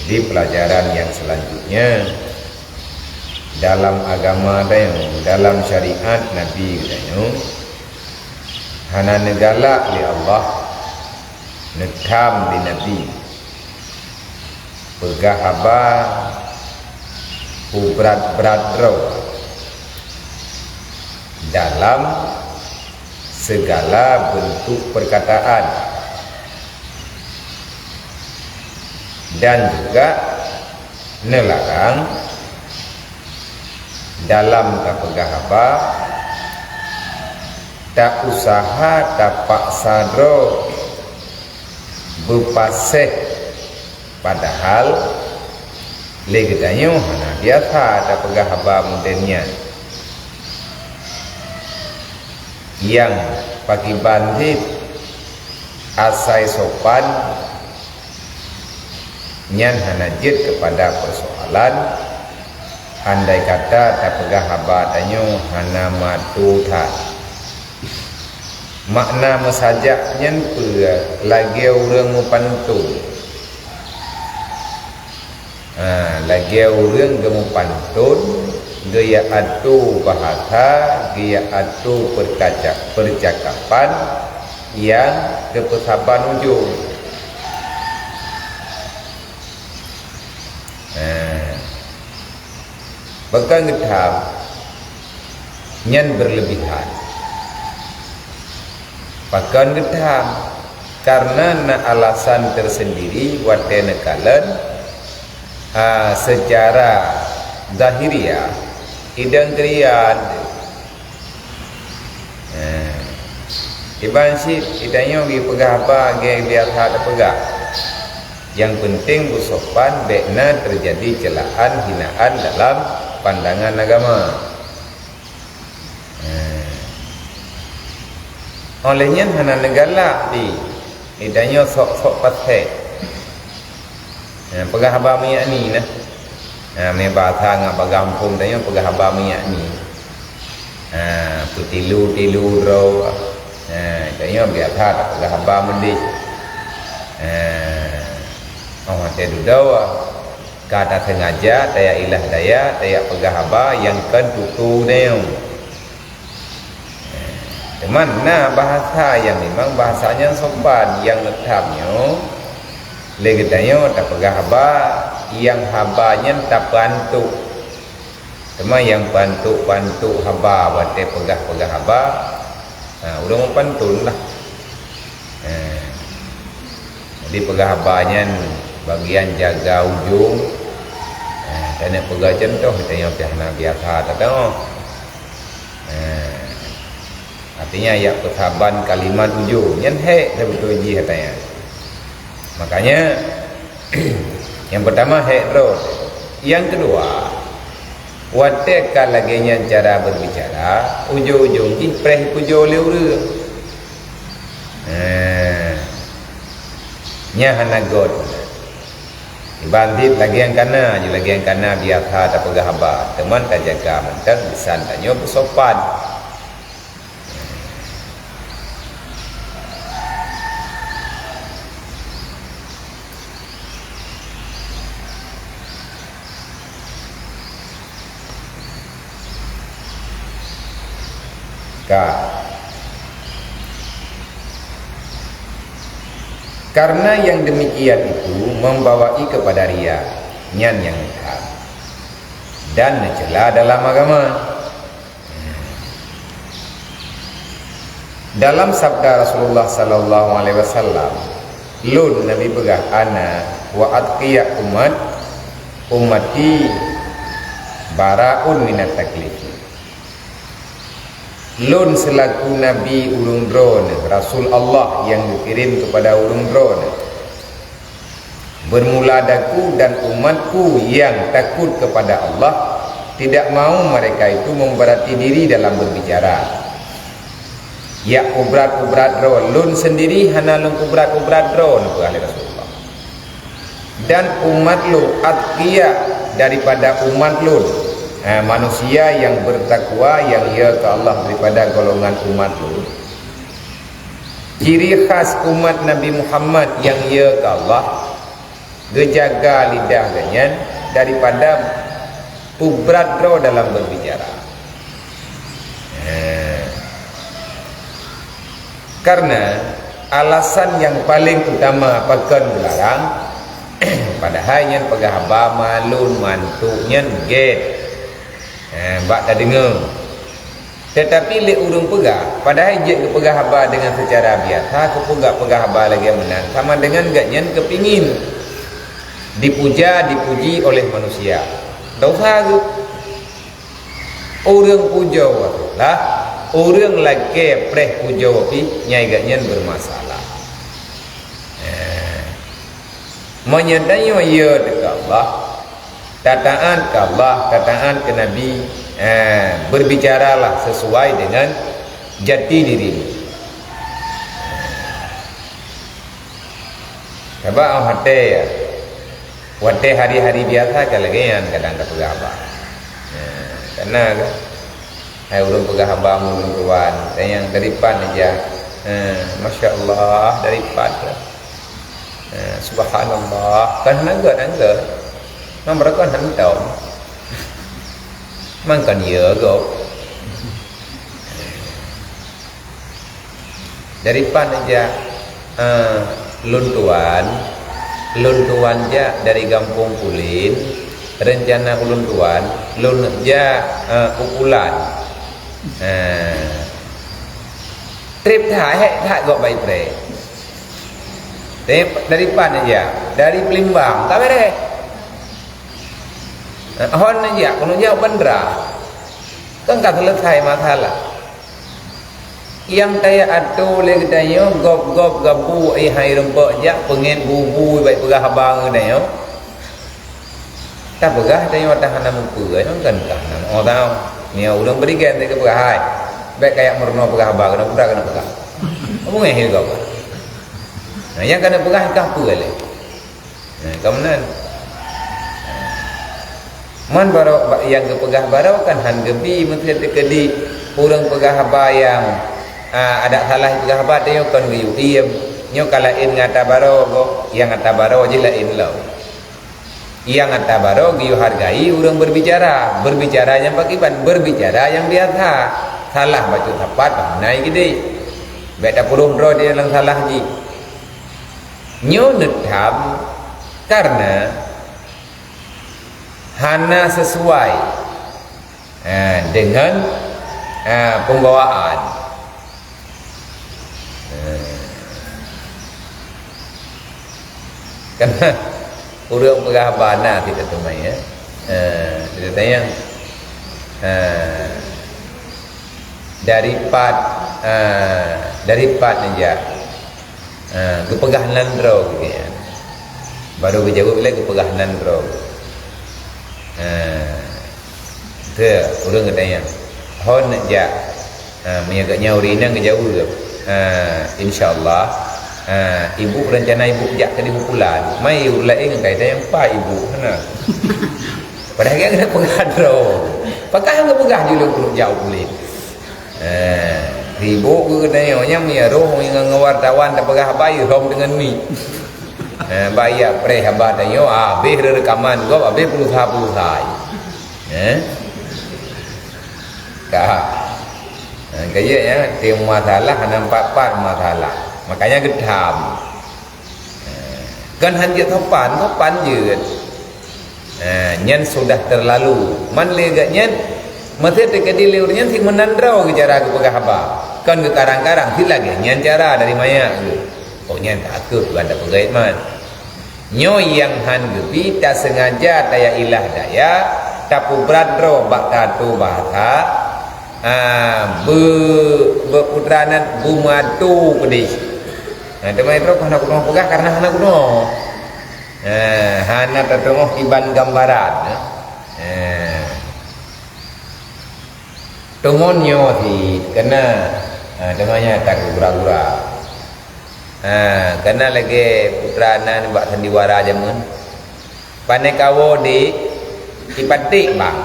Di pelajaran yang selanjutnya dalam agama dan dalam syariat Nabi dan hana negala li Allah nekam di Nabi pegahaba berat roh dalam segala bentuk perkataan dan juga nelarang dalam kapegahaba tak usaha tak paksa dro berpaseh padahal legetanya hana biasa tak pegahaba modelnya yang pakai bandit asai sopan nyan hanajit kepada persoalan andai kata tak pegah habatannya hana matuta makna mesajak nyan lagi orang pantun lagi orang gemu pantun gaya atu bahasa gaya atu percakapan yang kepesaban ujung bahkan ngetham nyan berlebihan bahkan ngetham karena na alasan tersendiri watena kalan secara zahiriah idang krian iban sip idanya gi pegah apa ge biasa ada pegah yang penting bersopan bekna terjadi celaan hinaan dalam pandangan agama olehnya hana negala di idanya sok-sok pasai pegah apa minyak ni nah me bahasa ngapa gampung tanya pegah haba minyak ni putilu ro tanya biasa tak pegah haba mendi orang te dudawa kata sengaja taya ilah daya taya pegah haba yang kan tutu neung teman nah bahasa yang memang bahasanya sopan yang letamnya legetanya tak pegah haba yang habanya tak bantu cuma yang bantu haba wate pegah haba udah mau pantun lah jadi pegah habanya bagian jaga ujung dan pegah contoh kita yang biasa tahu artinya ya persahaban kalimat ujung yang sebetul ji katanya makanya yang pertama hedro, yang kedua wateka lagi yang cara berbicara ujung-ujung ipreh pujo leuru nya hanagot bandit lagi yang kana biasa tak pegah haba teman tak jaga mentang lisan tanya bersopan karena yang demikian itu membawai kepada riya nyan yang nikah dan mencela dalam agama. Dalam sabda Rasulullah sallallahu alaihi wasallam, lun Nabi begah ana wa atqiya ummati baraun minat taklif. Lun selaku Nabi ulung drone, Rasul Allah yang dikirim kepada ulung drone, bermula daku dan umatku yang takut kepada Allah, tidak mau mereka itu memberati diri dalam berbicara. Ya ubrat-ubrat drone, lun sendiri hana lun ubrat-ubrat drone oleh Rasulullah. Dan umat lu atqiya daripada umat lun, manusia yang bertakwa yang ia ke Allah daripada golongan umat lu. Ciri khas umat Nabi Muhammad yang ia ke Allah gejaga lidah ganyan daripada ubradro dalam berbicara. Karena alasan yang paling utama pakan dilarang padahal yang pegahaba malun mantuknya get bak tak dengar. Tetapi le urung pegah padahal je ke pegahaba dengan secara biasa ke pegahaba lagi menang sama dengan gaknya kepingin dipuji oleh manusia. Tak usah ke orang puja lah orang lagi preh puja api nyai gaknya bermasalah. Menyadari ya dekat Allah, tataan ke Allah, tataan ke Nabi, berbicaralah sesuai dengan jati diri. Sebab orang hati ya, hati hari-hari biasa kalau yang kadang tak pegang apa. Karena hai urung pegang hamba mulun tuan, yang dari pan aja, masya Allah dari pan. Subhanallah kan nangga mereka hantau makan ya go dari pan aja luntuan ja dari Kampung Kulin rencana luntuan lun ja ukulan trip thai go baik pre dari pan aja dari Pelimbang tak beres hon aja kalau jauh bandra kan tak selesai masalah yang saya atu le katanya gop gabu hai rempok ja pengen bubu baik pegah abang katanya tak pegah tanya tahan muka kan oh tahu ni udah berikan ke pegah hai baik kayak merno pegah abang kena pegah apa ngeh kau yang kena pegah kapu kali. Kemudian man baru yang ke pegah baru kan han gebi menteri tekedi orang pegah haba yang ada salah pegah haba dia kan giu diem nyo kalain ngata baru yang ngata baru je lain lo. Yang ngata baru giu hargai orang berbicaranya pakiban berbicara yang biasa salah baca tepat naik gede. Beda purung ro dia lang salah ji. Nyo nedam karena hana sesuai dengan pembawaan. Karena urang pegah bana kita tumai ya. Kita tanya daripada aja kepegahan ro gitu ya. Baru berjawab lagi kepegahan ro. Ke urang katanya hon ja menyagaknya urina ngejauh ke insyaallah ibu rencana ibu jak ke di bukulan mai ulai ngai yang pa ibu kana padahal kan kena pegahan ro pakai yang pegah dulu jauh boleh ibu ke katanya nya roh yang ngawartawan tak pegah bayi rom dengan mi bayar pre haba tayo be rekaman go be puluh-puluh kayaknya tim masalah nampak masalah makanya gedam kan hanya topan je nyen sudah terlalu man leganya masih tekadi leurnya si menandrau ke cara ke pegah haba kan ke karang-karang si lagi nyen cara dari maya oh nyen takut ganda pegait man nyo yang han gebi tak sengaja daya ilah daya tapu bradro bak tatu bahasa berputranan bumatu pedis teman itu anak kuno pegah karena anak kuno hana tertengok iban gambaran tumonyo si kena namanya tak gura-gura kena lagi putranan bak sandiwara jamun pandai kawo di ipatik bang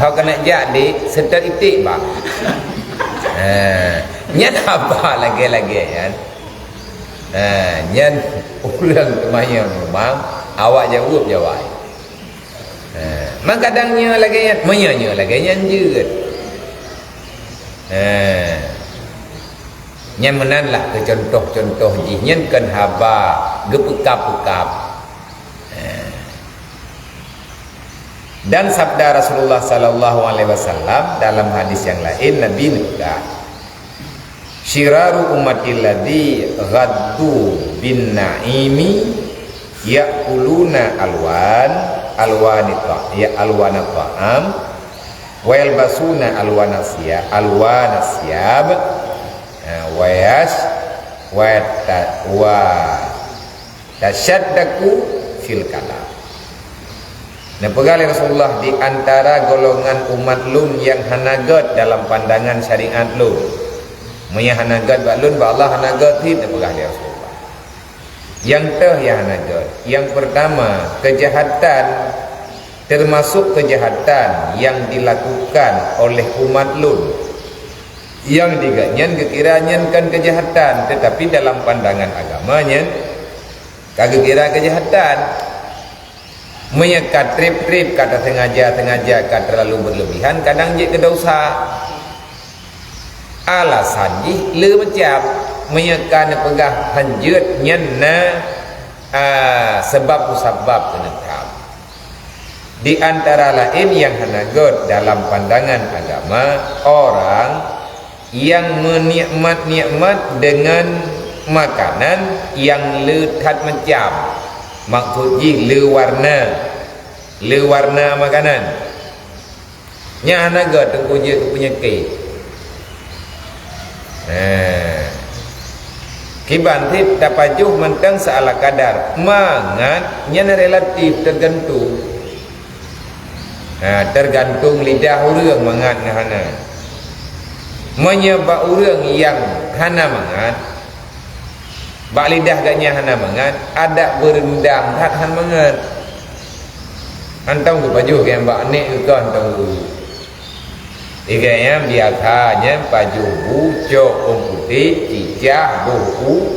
hau kena jadi setel itik bang nyata apa lagi kan Nyen ulang temayang memang awak jawab. Kadangnya lagi nyen menyanya lagi nyen je. Nyen menanlah ke contoh-contoh ji nyen kan haba gepekap-pekap. Dan sabda Rasulullah sallallahu alaihi wasallam dalam hadis yang lain, Nabi menyebut syiraru ummatil ladzi ghaddu bin na'imi ya'kuluna alwana ta'am wa yalbasuna alwana siyab wa tashaddaku fil kalam. Nah, pegali Rasulullah di antara golongan umat lun yang hanagat dalam pandangan syariat lun. Maya hanagat ba lun ba Allah hanagat hit pegali Rasulullah. Yang yang hanagat. Yang pertama, kejahatan termasuk kejahatan yang dilakukan oleh umat lun. Yang diganyan kekiranya kan kejahatan, tetapi dalam pandangan agamanya kagak kira kejahatan. Menyekat trip kata sengaja kata terlalu berlebihan kadang je ke dosa. Alasan je le macam menyekat pegah hanjut nyana sebab musabab kenekam. Di antara lain yang hanagot dalam pandangan agama orang yang menikmat dengan makanan yang lekat macam. Maksudnya le warna makanan nya hanaga tengku je penyakit. Kibantit tapajuh mentang seala kadar mangat nya relatif tergantung. Tergantung lidah urang mangat ngahana. Menyebab urang yang hana mangat bak lidah gaknya hana mangat ada berendang tak han mangat. Antang ku baju yang bak nek ke antang ku iganya biasanya baju bucok putih cicak buku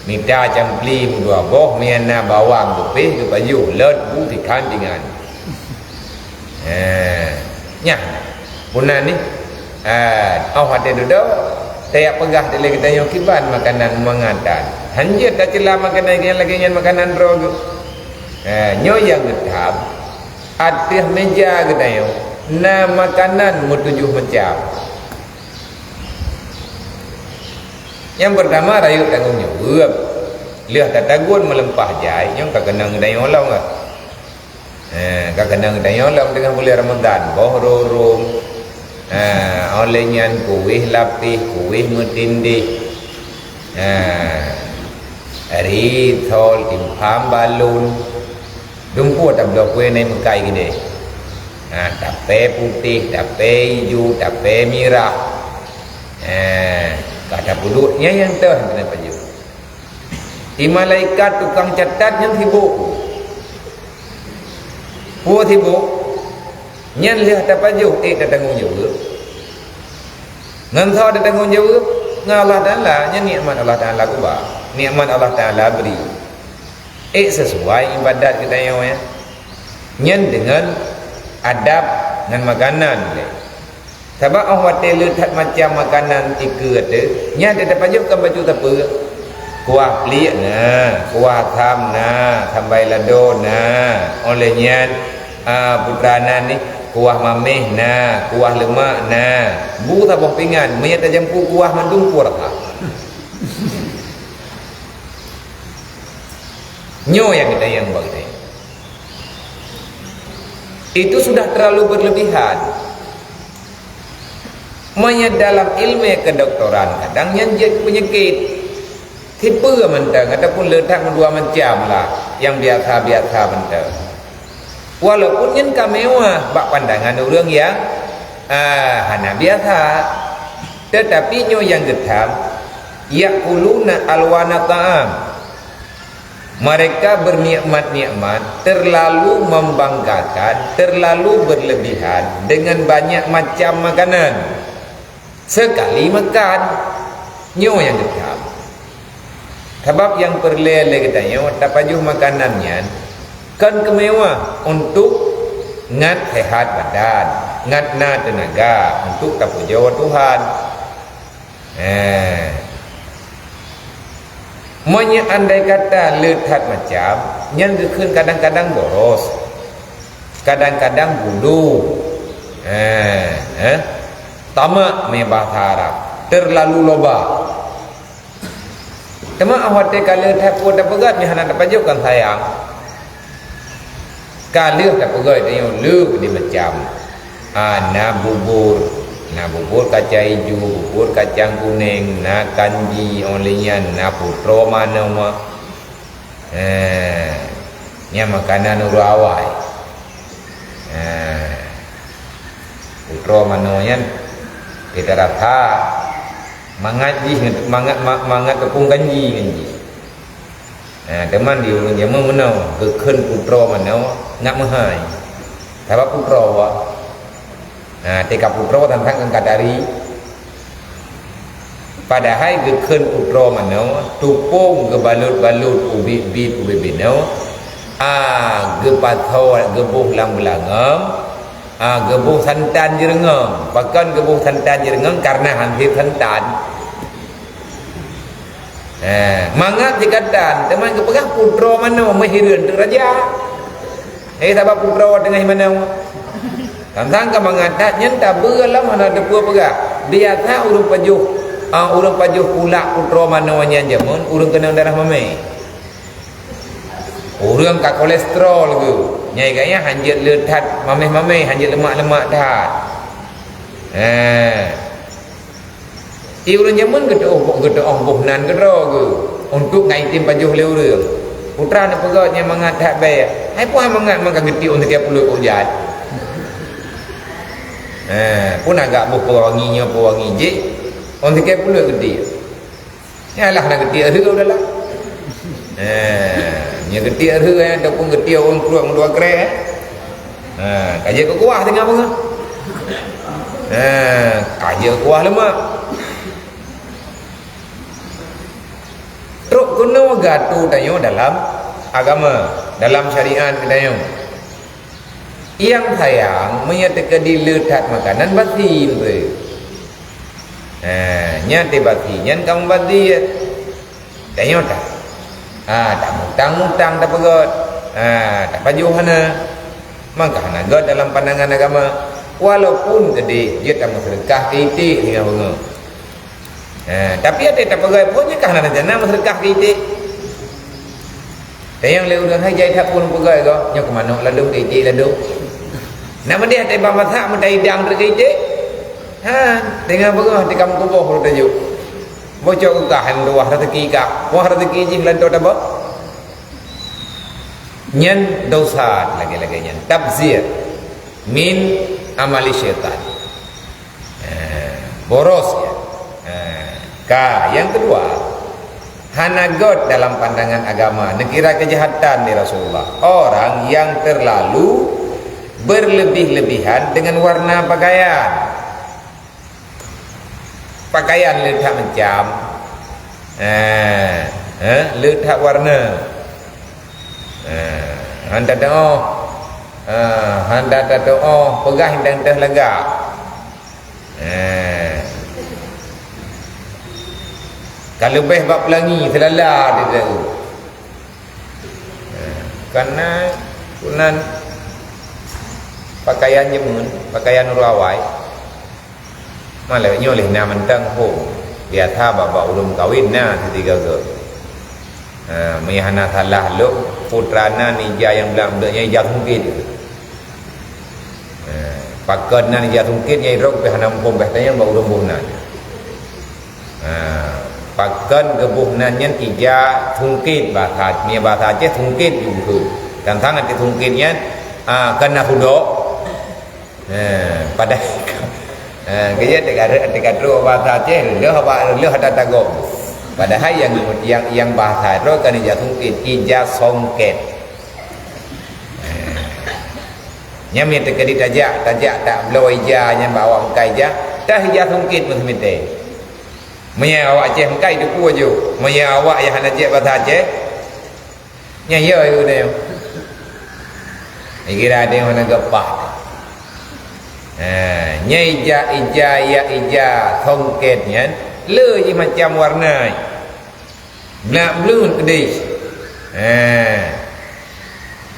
minta campli dua boh miana bawang putih ke baju let bu dikan dengan nya punan ni ada duduk saya pegah dari kita yang kiban makanan mengatan. Hanjir tak celah makanan yang lagi yang makanan rogo. Nyo yang getap. Atih meja kita yang. Na makanan mutujuh macam. Yang pertama rayu tanggung jawab. Lihat tatagun melempah jai. Yang tak kenang kita yang olang lah. Tak kenang kita yang olang dengan bulan Ramadan. Boh rorom. Olehnya kuih lapis, kuih metindih, rithol, timpam balun, dumpu tak blok kuih naik mekai gede. Tape putih, tape hijau, tape merah. Kata pulutnya yang kenapa juga? Di malaikat tukang catat yang sibuk. Puas sibuk. Nyan lihat apa jauh tak tanggung jawab. Ngan tahu ada tanggung jawab ngalah Taala nya nikmat Allah Taala kuba. Nikmat Allah Taala beri. Sesuai ibadat kita yang ya. Nyan dengan adab dan makanan le. Sebab orang hotel tak macam makanan tiga tu, nya ada dapat jawab kan baju apa? Kuah pelik kuah tham sampai lado olehnya putranan ni kuah mameh kuah lemak bu tak boh pingan menyata jampu kuah mandung pur nyo yang kita yang buat kita itu sudah terlalu berlebihan. Menyat dalam ilmu kedokteran kadang yang jadi penyakit tipe mentang ataupun letak dua macam lah yang biasa-biasa mentang. Walaupun yang kamewah bak pandangan orang yang hana biasa, tetapi nyo yang getam yaquluna alwana ta'am. Mereka bernikmat-nikmat terlalu membanggakan, terlalu berlebihan dengan banyak macam makanan. Sekali makan nyo yang getam. Sebab yang perlele katanya tapajuh makanannya kan kemewah untuk ngat sehat badan, ngat na tenaga untuk tapujawa Tuhan. Monya andai kata letat macam yang gekun kadang-kadang boros, kadang-kadang bulu, tamak me bahasa Arab, terlalu loba. Tema awak te kalau tak puas tak pegat ni hendak dapat kan sayang. Kalau tak pegat dia lu di macam na bubur kacang hijau, bubur kacang kuning, na kanji olian, na putro mana mah. Nya makanan urawai. Putro mana nya kita rasa mangaji mangat tepung kanji. Teman di ulun jamu menau gekun putro menau nak mahai. Sebab putro wa. Tika putro tentang kadari. Padahal gekun putro menau tupung gebalut-balut ubi menau. Gepatho gebuh lam-langam. Gebuh santan jerengam. Bahkan gebuh santan jerengam karena hampir santan. Mangat dikatakan teman kepegang putro mana mahirun raja. Sebab putro dengan mana? Tentang kemangatnya tak berlam mana depu pegak. Dia tak urung pajuh pula putro mana nya jamun urung kena darah mame. Urung ka kolesterol ke. Nyai gaya hanjit letat mameh hanjit lemak-lemak dah. Urang jamun gedoh buhnan gedoh ke untuk ngaitim pajuh le urang. Putra nak pegatnya mangat tak baik. Hai puan mangat mangka geti untuk dia puluh ujat. Pun agak berpewanginya pewangi je. Untuk dia puluh geti. Yalah nak geti ada udahlah. Nya geti ada ataupun geti orang keluar dua kere. Kaji ke kuah tengah apa? Kaji kuah lemak. Teruk kuno gatu tayo dalam agama, dalam syariat tayo. Yang sayang menyatakan diletak makanan batin tu. Nyate batin, kamu batin. Tayo tak. Tak mutang tak pegot. Tak pajuh hana. Maka hana god dalam pandangan agama. Walaupun tadi dia tak sedekah titik dengan bunga. Tapi ada tak pegai punya kah nak jana sedekah titik. Tayang le udah hajai tak pun pegai ko, nya ke mana ladung titik ladung. Nama dia tak bang masak mentai dang titik. Tengah begah di kampung kubur tajuk. Bocok kahan ruah rezeki ka. Wah rezeki jing lanto apa? Nyen dosa lagi-lagi nyen tabzir min amali syaitan. Boros ya. Yang kedua, hanagot dalam pandangan agama, nekira kejahatan di Rasulullah. Orang yang terlalu berlebih-lebihan dengan warna pakaian. Pakaian letak macam letak warna. Handa doa pegah dan teh lega. Kalau beh bab pelangi selala dia tahu. Karena kunan pakaian jemun, pakaian urawai. Malah nyoleh na mentang ho. Dia tha baba ulum kawin na tiga ke. Meyahana salah lo putrana nija yang belang bedanya ija mungkin. Pakana nija mungkin nyai rok behana pom behtanya ba ulum buhnan. Pakan kebuhnannya ija thungkit bahasa ni bahasa Aceh thungkit juga. Dan sangat thungkitnya kena hudok. Pada kaya dekat bahasa Aceh le ada tagok. Padahal yang bahasa itu kan ija thungkit ija songket. Nya minta kedi tajak tak blow ija nya bawa kai ija dah ija thungkit pun semite. Maya awak Aceh mengkai tu ku aja. Maya awak yang hana Aceh bahasa Aceh. Nya ya itu dia. Kira ada yang mana gepah. Nya ija ya thongketnya le je macam warna. Nak belum kedis.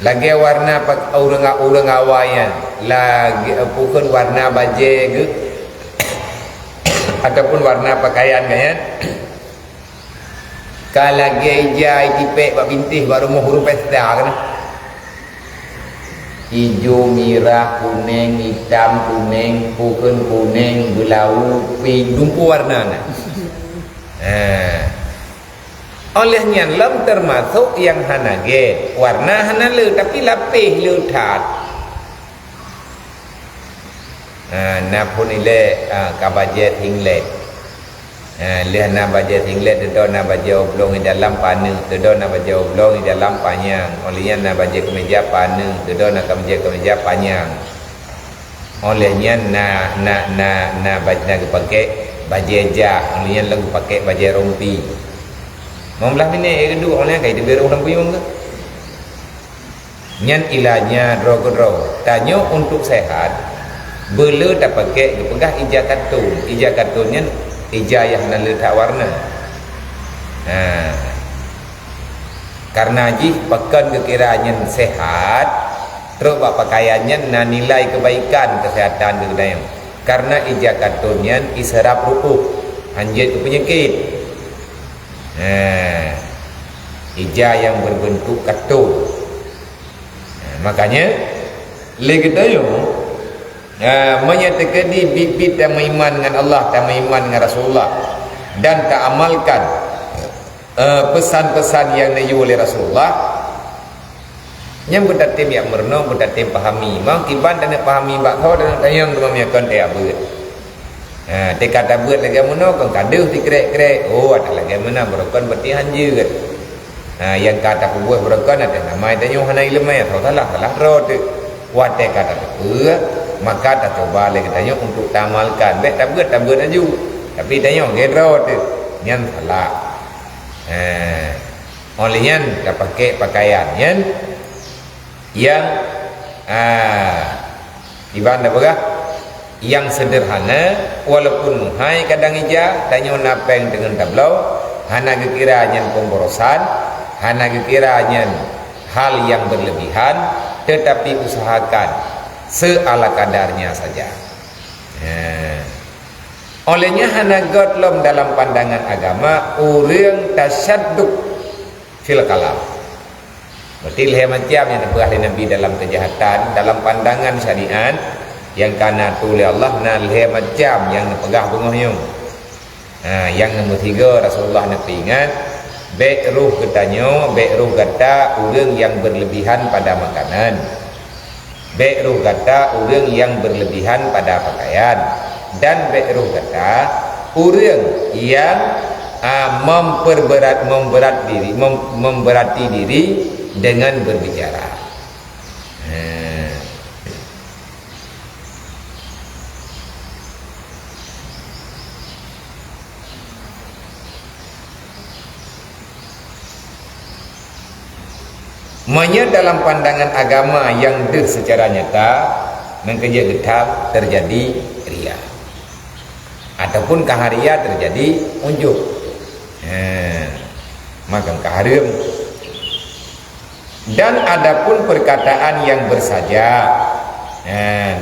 Lagi warna orang awayan. Lagi bukan warna baju ke ataupun warna pakaian kan. Kalau lagi ija tipek bak bintih bak rumah huruf pesta kan. Hijau, merah, kuning, hitam, kuning, bukan kuning, belau, dumpu warna nak. Olehnya lam termasuk yang hanage warna hana le tapi lapih le that. Na pun ile kabajet hinglet. Lihat na bajet hinglet tu na bajet oblong di dalam pana, tu na bajet oblong di dalam panjang. Olehnya na bajet kemeja pana, tu na kemeja panjang. Olehnya na bajet pakai bajet jah, olehnya lagu pakai bajet rompi. Membelah ini kedua oleh kai diberu lampu yang ke. Nyan ilahnya drog. Tanya untuk sehat. Bela tak pakai pegah ija kartun. Ija kartunnya ija yang letak warna. Karena ji pakan kekiranya sehat, terus pakaiannya na nilai kebaikan kesehatan kedayang. Karena ija kartunnya isharap rukuh, anjir ke penyakit. Ija yang berbentuk kartun. Makanya lagi tahu menyatakan di bibit tak beriman dengan Allah, tak beriman dengan Rasulullah dan tak amalkan pesan-pesan yang diyu oleh Rasulullah, yang berdatim yang merenung berdatim pahami mau kiban dan pahami bakau dan tayang dengan miakan dia ber kata buat lagi mana kan kaduh di krek-krek ada lagi mana berokon berarti hanja kan. Yang kata buat berokon ada nama tanya hana ilmu ya salah rot wate kata tu maka tak coba lagi tanya untuk tamalkan baik tak buat aju tapi tanya gerot yang salah. Olehnya tak pakai pakaian yang ibadah berah yang sederhana walaupun muhai kadang ija tanya napeng dengan tablau hana kekiranya pemborosan hana kekiranya hal yang berlebihan tetapi usahakan seala kadarnya saja. Olehnya hana godlom dalam pandangan agama urang tasyadduk fil kalam. Berarti macam yang diberah Nabi dalam kejahatan dalam pandangan syariat yang kana tu oleh Allah na macam yang pegah bungohyung. Yang nombor 3 Rasulullah nak ingat baik ruh katanya baik ruh kata urang yang berlebihan pada makanan, baik ruh kata urang yang berlebihan pada pakaian, dan baik ruh kata urang yang memberati diri dengan berbicara. Manya dalam pandangan agama yang secara nyata mengkerja getap terjadi ria ataupun kaharia terjadi unjuk. Maka kaharim dan adapun perkataan yang bersaja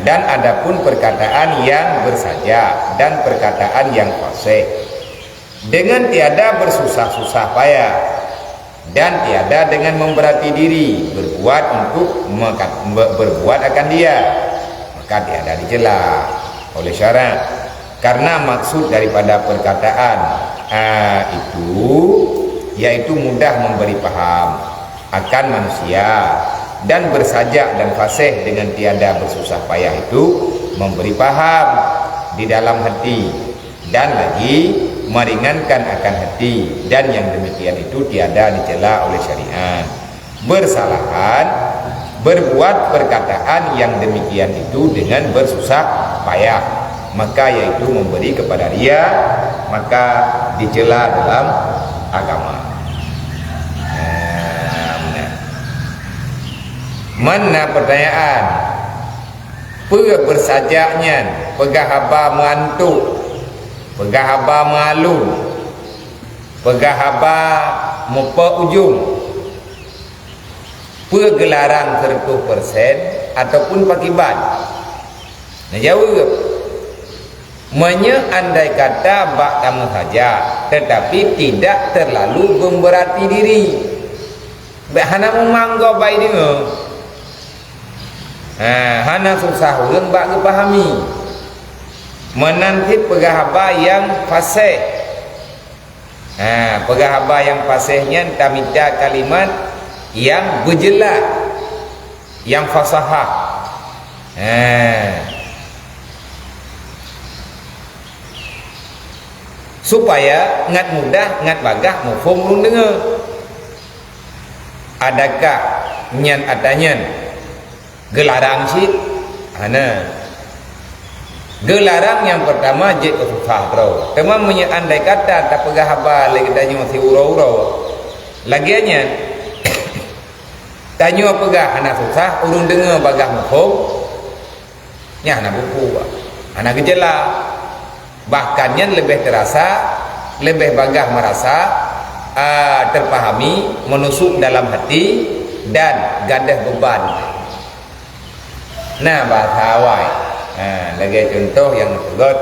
dan adapun perkataan yang bersaja dan perkataan yang fasih dengan tiada bersusah-susah payah dan tiada dengan memberati diri berbuat untuk berbuat akan dia, maka tiada dicela oleh syarak. Karena maksud daripada perkataan itu yaitu mudah memberi paham akan manusia dan bersajak dan fasih dengan tiada bersusah payah itu memberi paham di dalam hati dan lagi meringankan akan hati, dan yang demikian itu tiada dicela oleh syariat. Bersalahan berbuat perkataan yang demikian itu dengan bersusah payah, maka yaitu memberi kepada dia, maka dicela dalam agama. Mana pertanyaan? Bersajaknya pegah haba mengantuk, pegah haba mengalun, pegah haba mepa ujung, pergelarang 100% ataupun pakiban. Nah jawab, andai kata bak tamu saja, tetapi tidak terlalu memberati diri. Hana memanggo baik dengar. Hana susah ulun bak kepahami. Menanti pegahaba yang fasih. Pegahaba yang fasihnya tamida kalimat yang berjelas, yang fasahah. Supaya ngat mudah, ngat bagah mufhum ulun dengar. Adakah nyan adanya gelarang sih? Gelarang yang pertama je susah bro. Teman andai kata tak pegah haba lagi tanya masih urau-urau. Lagiannya tanya pegah anak susah urun dengar bagah mufhum. Nya anak buku. Anak gejala. Bahkannya lebih terasa, lebih bagah merasa terpahami, menusuk dalam hati dan gadah beban. Nah bahasa awal lagi contoh yang disebut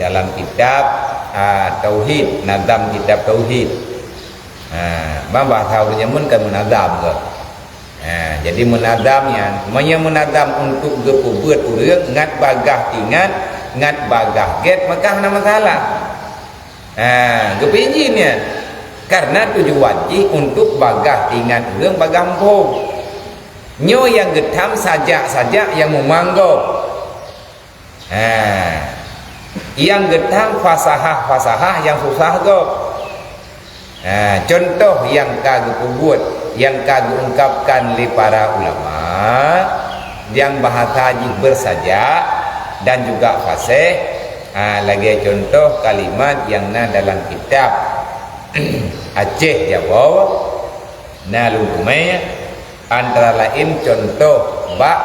dalam kitab Tauhid, nazam kitab Tauhid. Bahasa awalnya mun kan menazam ke. Jadi menazamnya, menazam untuk gepubeut urang ngat bagah tingat, ngat bagah get maka hana masalah. Gepinjinnya karena tujuan untuk bagah tingat urang bagah empung. Nyo yang getam saja yang memanggap. Yang getam fasahah yang susah go. Contoh yang kagak buat, yang kagak ungkapkan oleh para ulama, yang bahasa bersajak dan juga fasih. Lagi contoh kalimat yang dalam kitab Aceh Jawa, lumai. Antara lain contoh bak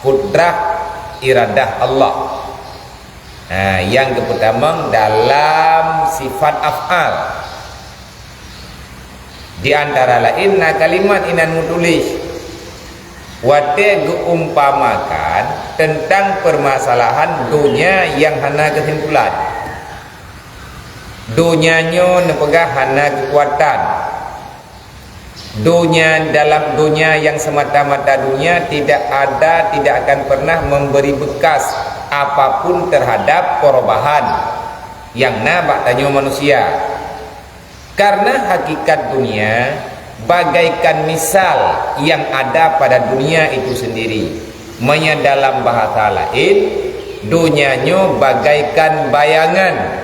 kudrah iradah Allah. Yang pertama dalam sifat af'al. Di antara lain kalimat inan mutulis wate geumpamakan tentang permasalahan dunia yang hana kesimpulan. Dunianya nepegah hana kekuatan. Dunia dalam dunia yang semata-mata dunia tidak akan pernah memberi bekas apapun terhadap perubahan yang nabak tanya manusia. Karena hakikat dunia bagaikan misal yang ada pada dunia itu sendiri. Manya dalam bahasa lain, dunianya bagaikan bayangan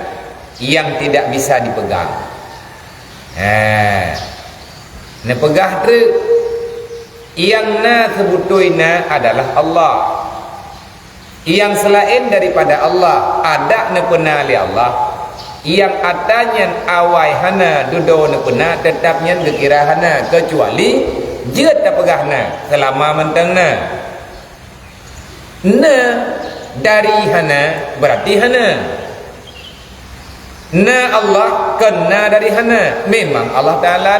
yang tidak bisa dipegang. Nepegah tu yang sebutuina adalah Allah. Yang selain daripada Allah ada nepena li Allah. Yang adanya awai hana dudo nepena tetapnya gekira hana kecuali jeut tapegahna selama mentengna. Dari hana berarti hana. Allah kena dari hana. Memang Allah Ta'ala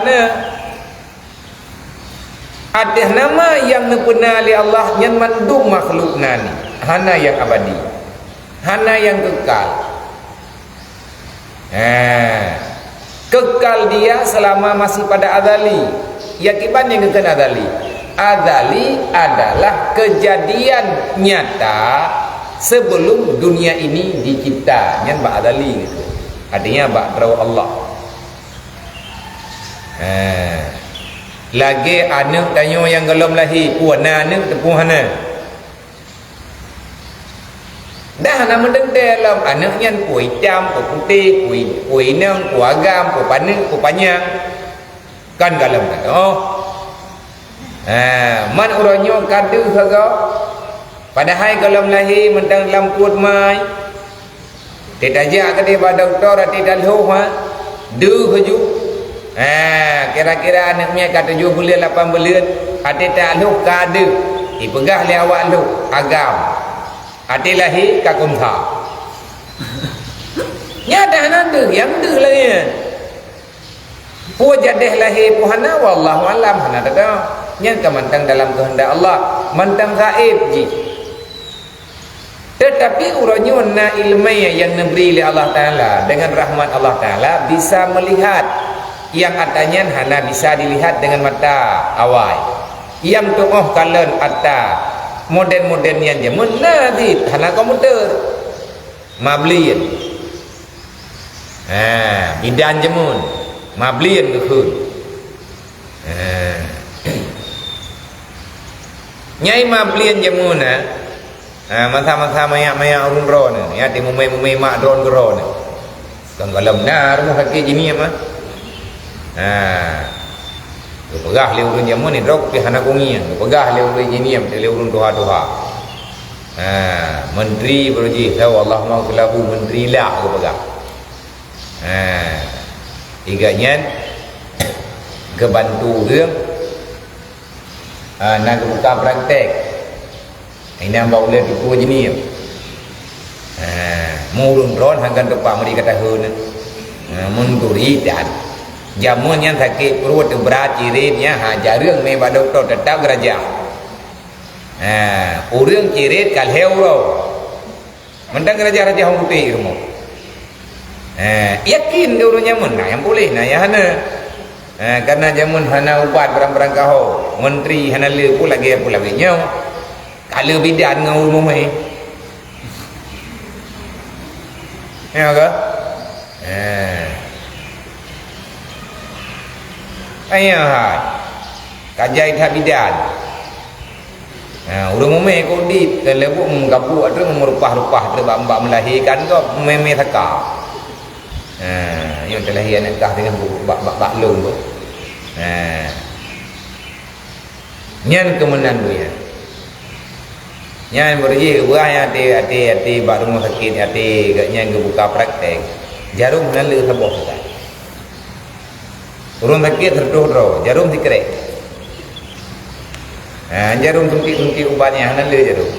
ada nama yang nepena li Allah yang mandung makhluk nani. Hana yang abadi, hana yang kekal. Kekal dia selama masih pada azali. Yakiban yang kekal azali. Azali adalah kejadian nyata sebelum dunia ini dicipta. Yang bak azali gitu. Artinya bak berau Allah. Lagi anak tanya yang belum lahir puana anak tepuh hana. Dah nak mendek dalam anaknya kuih hitam, kuih putih, kuih nang, kuih agam, kuih panik, kuih panjang. Kan galam kan. Man orangnya kadu saja. Padahal galam lahir mentang dalam kuat mai. Tajak ke dia pada doktor ati dalho ha. Du haju. Kira-kira anak punya kata 7 bulan 8 bulan ati tak lu kada. Ipegah le awak lu agam. Ati lahir ka kuntha. Nya dah nanda yang de lah ya. Pu jadeh lahir puhana wallahu alam hana tada. Nya kemantang dalam kehendak Allah, mantang gaib ji. Tetapi urangnya ilmiah yang diberi oleh Allah Ta'ala dengan rahmat Allah Ta'ala bisa melihat yang katanya hana bisa dilihat dengan mata awal. Yang tengah kalian ada modern-modern yang jamun nanti hana komputer mablian. Bidan jamun mablian kehun. Nyai mablian jamun masa-masa maya urun ron ya di mumai mak ron ron kan kalam nar mu hakki jini mah pegah le urun jamun ni drok pi hana kungi pegah le urun jini le urun doha menteri berji tahu Allah mau kelahu menteri lah ke pegah iganya kebantuរឿងnak buka praktek ina baule di ku jini murun ron hanggan tepak mari kata hun munduri dan jamun yang sakit perut berat ciritnya jarang me ba doktor tetap geraja urang cirit kal heuro mendang geraja raja hong putih rumah yakin dia urang jamun yang boleh ya hana karena jamun hana ubat barang-barang kau menteri hana le pula lagi nyau kalau bidan dengan ulum mai. Ya ke? Ayah. Kajai tak bidan. Ulum mai ko di telebu menggapu ada merupah-rupah terbak melahirkan ko meme thaka. Yang terlahir anak kah dengan bak lung tu. Nyan kemenan dia. Yang berji buah hati bak rumah sakit hati gaknya buka praktek jarum nalu saboh tak urun sakit terdoh jarum dikerek jarum tunti ubatnya nalu jarum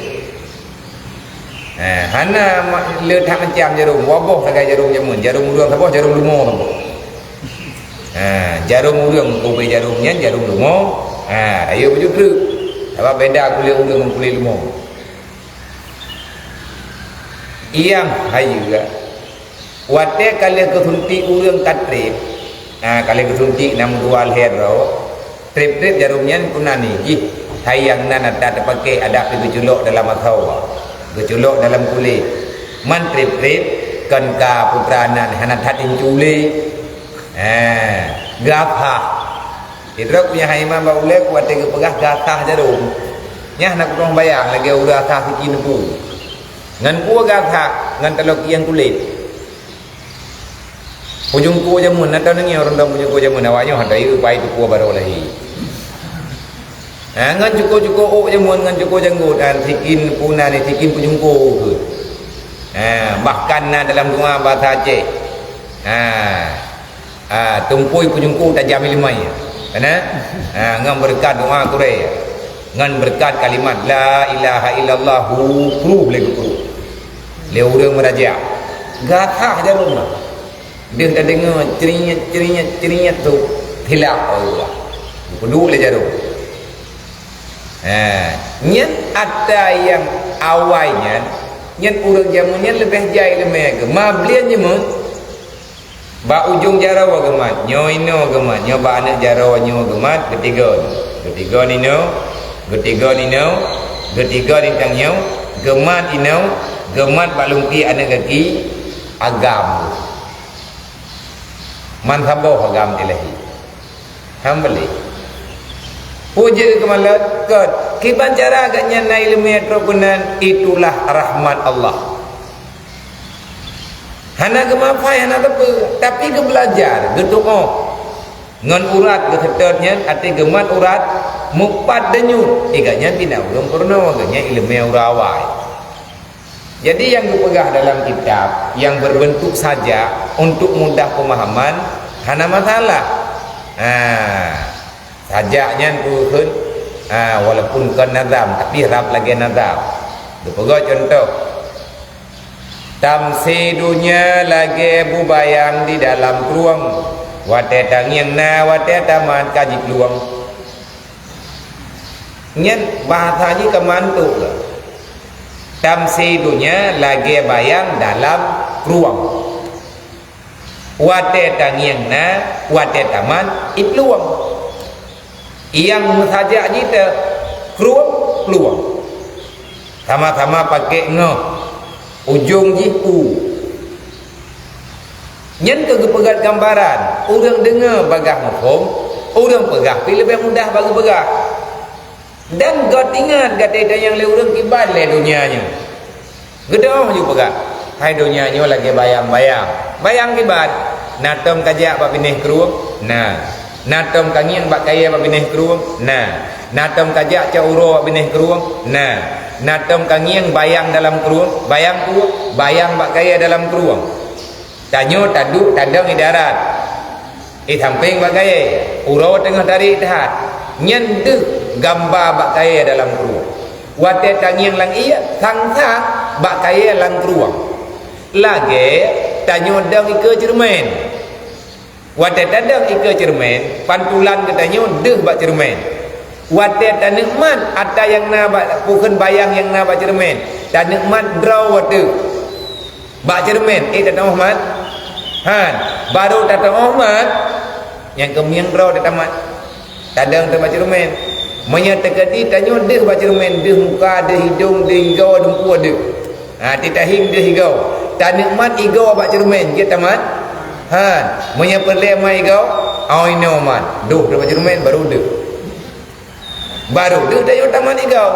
hana le tak macam jarum waboh sagai jarum jamun jarum urang saboh jarum lumo saboh jarum urang ko be jarumnya jarum lumo ayo bejutruk apa beda kulit urang dengan kulit lumo yang hayu ga wate kali kesuntik urang katrip kali kesuntik 62 hero trip jarumnya kunani ji hayang nan ada terpakai ada gejolok dalam atau gejolok dalam kulit man trip kan ka putranan hana tatin culi gapha idrak punya haimah baule kuate pegah gatah jarum nyah nak kurang bayang lagi udah tah sikit nebu ngan ku gatha ngan telok yang kulit ujung ku jamun atau nengi orang dah ujung ku jamun awaknya hadai upai tu ku baru lahi ngan cukup oh jamun ngan cukup janggut dan sikin puna ni sikin ujung ku tu bahkan dalam doa bahasa Aceh tumpui ujung ku tajam limai karena ngan berkat doa Quran ngan berkat kalimat la ilaha illallah hu lagi le urang meraja gatah jarum dia dah dengar cerinya tu hilap Allah pedu le jarum nyen ada yang awalnya nyen urang jamunnya lebih jai lemah ke mablian jamun ba ujung jarawa gemat nyo ino gemat nyo ba anak jarawa nyo gemat ketiga ni tang nyo gemat ino gemat balungki anak kaki agam man habo agam ilahi hambali puja kemalat ke kiban cara agaknya na ilmu metrokunan itulah rahmat Allah hana gemafai hana tapi ke belajar getuo ngan urat getetnya ati gemat urat mupat denyut iganya tidak belum purna agaknya ilmu urawai Jadi yang dipegah dalam kitab yang berbentuk sajak untuk mudah pemahaman, hana masalah. Sajaknya tu kan, walaupun kan nazam tapi rap lagi nazam. Dipegah contoh. Tamsidunya lagi bubayang di dalam ruang. Wate tangiang na wate taman kaji luang. Nyen bahasanya kemantuk lah. Tamsidunya lagi bayang dalam ruang. Wate tangiang na wate taman itluang. Yang saja kita ruang luang. Sama-sama pakai ngoh. Ujung jipu. Nyen ke pegat gambaran. Orang dengar bagah hukum, orang pegah pi lebih mudah bagi pegah. Dan God ingat kata yang le orang kibat le dunianya. Gedoh ju pegah. Hai dunianya lagi bayang-bayang. Bayang kibat. Natom kajak bab binih keruang. Nah, natom kangian bab kaya bab binih keruang. Nah, natom kajak ca uro bab binih keruang. Nah, natom kangian bayang dalam keruang, bayang ku, bayang bak kaya dalam keruang. Tanyo taduk tadang di darat. Samping bak kaya, uro tengah dari dahat. Nyenduk gambar bak kaya dalam keruang. Wate tangian lang iya, sang-sang bak kaya dalam keruang. Lagi tanyo dang ike cermen. Wate tadang ike cermen, pantulan ke tanyo deh bak cermen. Wate tak nikmat ada yang na bukan bayang yang na baca cermin. Tak nikmat draw wate baca cermin. Tak tamat. Han baru tak tamat yang kemiang draw tak tamat. Kadang tak baca cermin. Menyatakan tanya deh baca cermin, deh muka, deh hidung, deh higau, deh muka deh. Titahim deh higau. Tak nikmat higau baca cermin. Kita tamat. Han menyapelai mai higau. Ai no man. Duh baca cermin baru deh. Baru dia dah utama ni kau.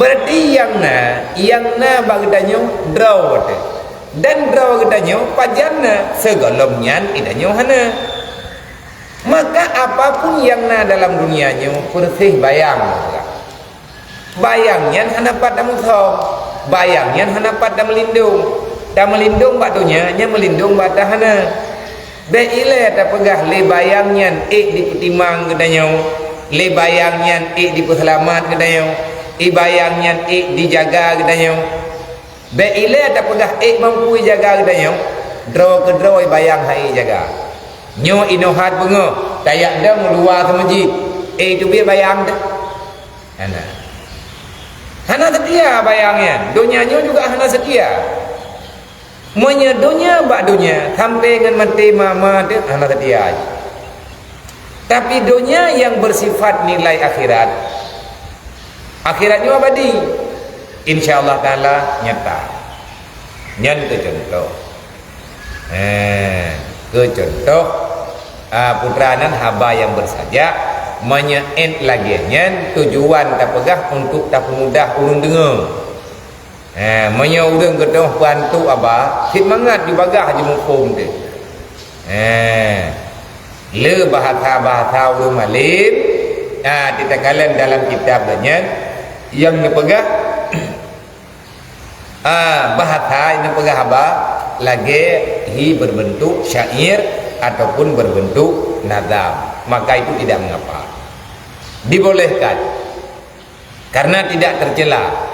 Berarti yang na bagi danyo draw wate. Dan draw danyo pajana segalomnya idanyo hana. Maka apapun yang na dalam dunianya bersih bayang. Bayangnya hana pada musuh. Bayangnya hana pada melindung. Dan melindung batunya nya melindung bata hana. Beile tak pegah le bayangnya di petimang gedanyo. Le bayangnya di perselamat kedayo, bayangnya dijaga kedayo. Be ile tak pegah mampu jaga kedayo. Draw ke draw bayang hai jaga. Nyo inohat bunga, tayak dah luar ke masjid. Itu biar bayang dah. Hana setia bayangnya. Dunianya juga hana setia. Monya dunia bak dunia sampai dengan mati mama dia hana setia aja. Tapi dunia yang bersifat nilai akhirat, akhiratnya abadi, insyaallah taala nyata. Nyan ke contoh, ke contoh putranan haba yang bersajak menyeent lagi nyan tujuan tak pegah untuk tak mudah urun dengar. Menyurung gedung bantu abah, khidmangat di bagah haji mukum tu. Le bahasa-bahasa ulum alim ditanggalan dalam kitab banyak yang dipegah bahasa yang dipegah apa lagi hi berbentuk syair ataupun berbentuk nazam, maka itu tidak mengapa, dibolehkan karena tidak tercela.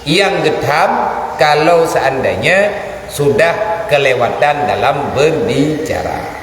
Yang getam kalau seandainya sudah kelewatan dalam berbicara.